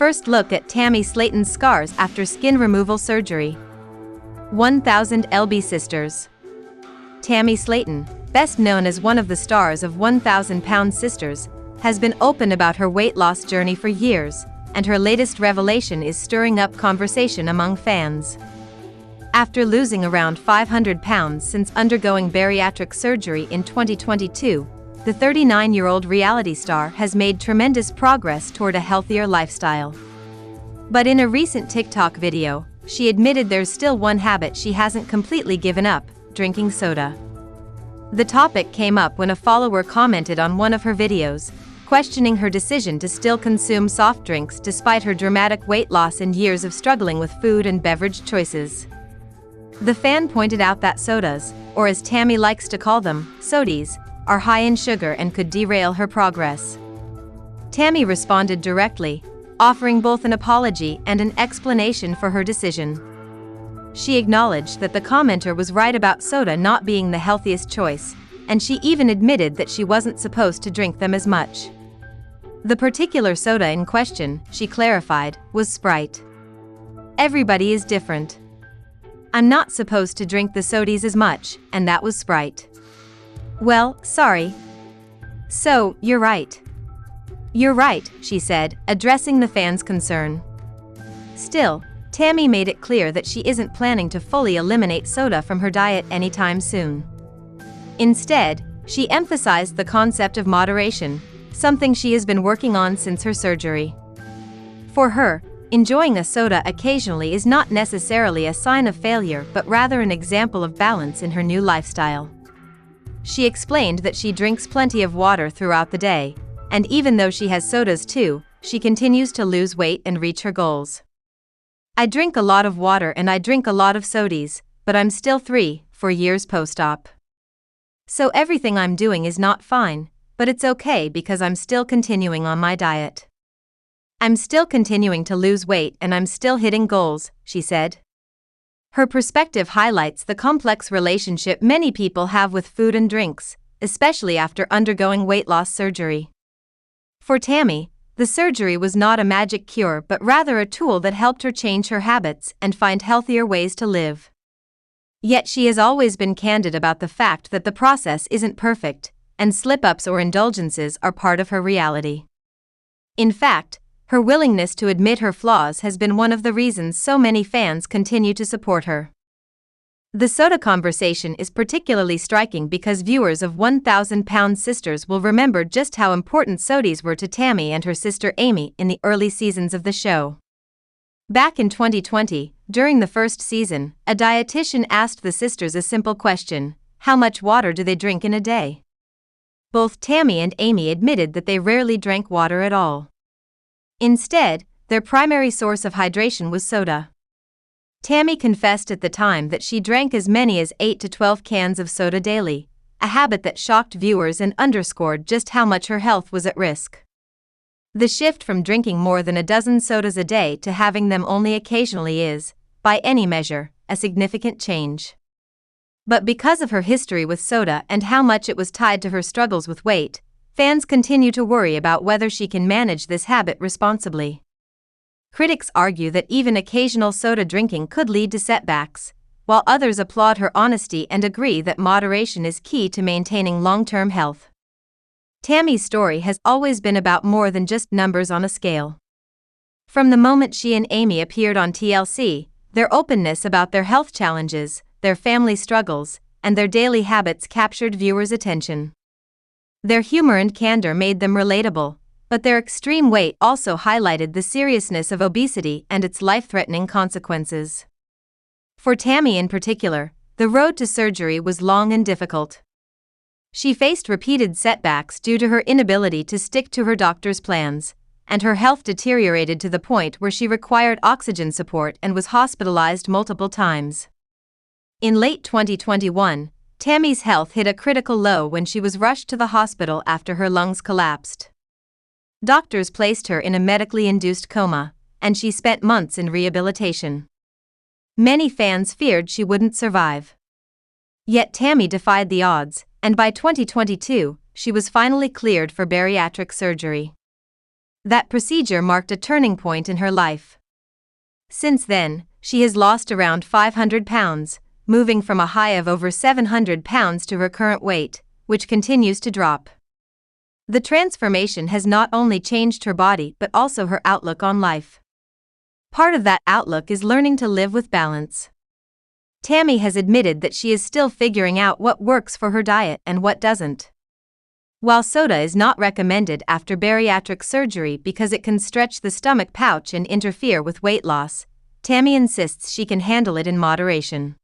First look at Tammy Slaton's scars after skin removal surgery. 1000 lb Sisters. Tammy Slaton, best known as one of the stars of 1000 Pound Sisters, has been open about her weight loss journey for years, and her latest revelation is stirring up conversation among fans. After losing around 500 pounds since undergoing bariatric surgery in 2022, the 39-year-old reality star has made tremendous progress toward a healthier lifestyle. But in a recent TikTok video, she admitted there's still one habit she hasn't completely given up: drinking soda. The topic came up when a follower commented on one of her videos, questioning her decision to still consume soft drinks despite her dramatic weight loss and years of struggling with food and beverage choices. The fan pointed out that sodas, or as Tammy likes to call them, sodies, are high in sugar and could derail her progress. Tammy responded directly, offering both an apology and an explanation for her decision. She acknowledged that the commenter was right about soda not being the healthiest choice, and she even admitted that she wasn't supposed to drink them as much. The particular soda in question, she clarified, was Sprite. Everybody is different. I'm not supposed to drink the sodies as much, and that was Sprite. Well, sorry. So, you're right. You're right, she said, addressing the fans' concern. Still, Tammy made it clear that she isn't planning to fully eliminate soda from her diet anytime soon. Instead, she emphasized the concept of moderation, something she has been working on since her surgery. For her, enjoying a soda occasionally is not necessarily a sign of failure but rather an example of balance in her new lifestyle. She explained that she drinks plenty of water throughout the day, and even though she has sodas too, she continues to lose weight and reach her goals. I drink a lot of water and I drink a lot of sodies, but I'm still 4 years post-op. So everything I'm doing is not fine, but it's okay because I'm still continuing on my diet. I'm still continuing to lose weight and I'm still hitting goals, she said. Her perspective highlights the complex relationship many people have with food and drinks, especially after undergoing weight loss surgery. For Tammy, the surgery was not a magic cure but rather a tool that helped her change her habits and find healthier ways to live. Yet she has always been candid about the fact that the process isn't perfect, and slip-ups or indulgences are part of her reality. In fact, her willingness to admit her flaws has been one of the reasons so many fans continue to support her. The soda conversation is particularly striking because viewers of 1000 Pound Sisters will remember just how important sodies were to Tammy and her sister Amy in the early seasons of the show. Back in 2020, during the first season, a dietitian asked the sisters a simple question: how much water do they drink in a day? Both Tammy and Amy admitted that they rarely drank water at all. Instead, their primary source of hydration was soda. Tammy confessed at the time that she drank as many as 8 to 12 cans of soda daily, a habit that shocked viewers and underscored just how much her health was at risk. The shift from drinking more than a dozen sodas a day to having them only occasionally is, by any measure, a significant change. But because of her history with soda and how much it was tied to her struggles with weight, fans continue to worry about whether she can manage this habit responsibly. Critics argue that even occasional soda drinking could lead to setbacks, while others applaud her honesty and agree that moderation is key to maintaining long-term health. Tammy's story has always been about more than just numbers on a scale. From the moment she and Amy appeared on TLC, their openness about their health challenges, their family struggles, and their daily habits captured viewers' attention. Their humor and candor made them relatable, but their extreme weight also highlighted the seriousness of obesity and its life-threatening consequences. For Tammy in particular, the road to surgery was long and difficult. She faced repeated setbacks due to her inability to stick to her doctor's plans, and her health deteriorated to the point where she required oxygen support and was hospitalized multiple times. In late 2021, Tammy's health hit a critical low when she was rushed to the hospital after her lungs collapsed. Doctors placed her in a medically induced coma, and she spent months in rehabilitation. Many fans feared she wouldn't survive. Yet Tammy defied the odds, and by 2022, she was finally cleared for bariatric surgery. That procedure marked a turning point in her life. Since then, she has lost around 500 pounds, moving from a high of over 700 pounds to her current weight, which continues to drop. The transformation has not only changed her body but also her outlook on life. Part of that outlook is learning to live with balance. Tammy has admitted that she is still figuring out what works for her diet and what doesn't. While soda is not recommended after bariatric surgery because it can stretch the stomach pouch and interfere with weight loss, Tammy insists she can handle it in moderation.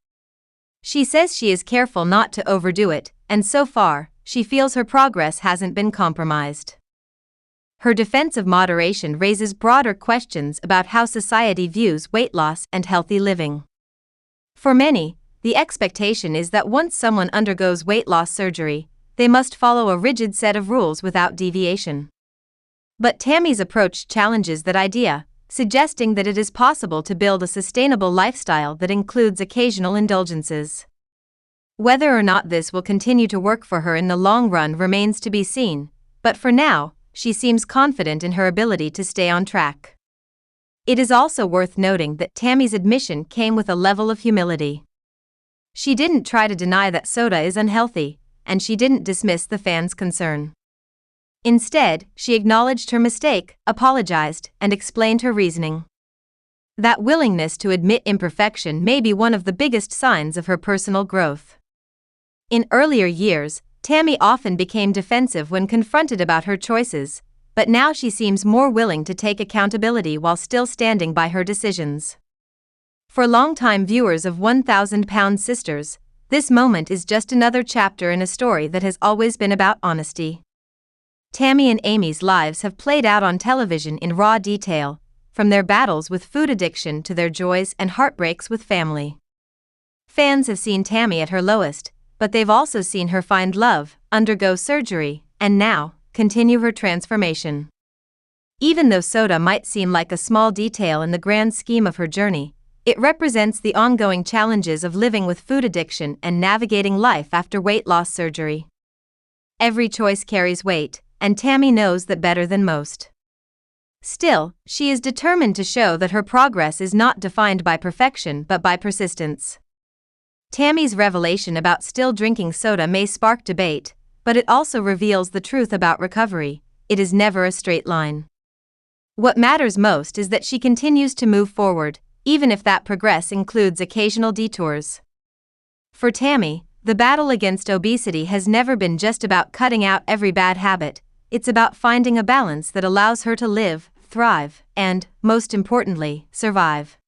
She says she is careful not to overdo it, and so far, she feels her progress hasn't been compromised. Her defense of moderation raises broader questions about how society views weight loss and healthy living. For many, the expectation is that once someone undergoes weight loss surgery, they must follow a rigid set of rules without deviation. But Tammy's approach challenges that idea, suggesting that it is possible to build a sustainable lifestyle that includes occasional indulgences. Whether or not this will continue to work for her in the long run remains to be seen, but for now, she seems confident in her ability to stay on track. It is also worth noting that Tammy's admission came with a level of humility. She didn't try to deny that soda is unhealthy, and she didn't dismiss the fans' concern. Instead, she acknowledged her mistake, apologized, and explained her reasoning. That willingness to admit imperfection may be one of the biggest signs of her personal growth. In earlier years, Tammy often became defensive when confronted about her choices, but now she seems more willing to take accountability while still standing by her decisions. For longtime viewers of 1,000-pound sisters, this moment is just another chapter in a story that has always been about honesty. Tammy and Amy's lives have played out on television in raw detail, from their battles with food addiction to their joys and heartbreaks with family. Fans have seen Tammy at her lowest, but they've also seen her find love, undergo surgery, and now, continue her transformation. Even though soda might seem like a small detail in the grand scheme of her journey, it represents the ongoing challenges of living with food addiction and navigating life after weight loss surgery. Every choice carries weight, and Tammy knows that better than most. Still, she is determined to show that her progress is not defined by perfection but by persistence. Tammy's revelation about still drinking soda may spark debate, but it also reveals the truth about recovery: it is never a straight line. What matters most is that she continues to move forward, even if that progress includes occasional detours. For Tammy, the battle against obesity has never been just about cutting out every bad habit. It's about finding a balance that allows her to live, thrive, and, most importantly, survive.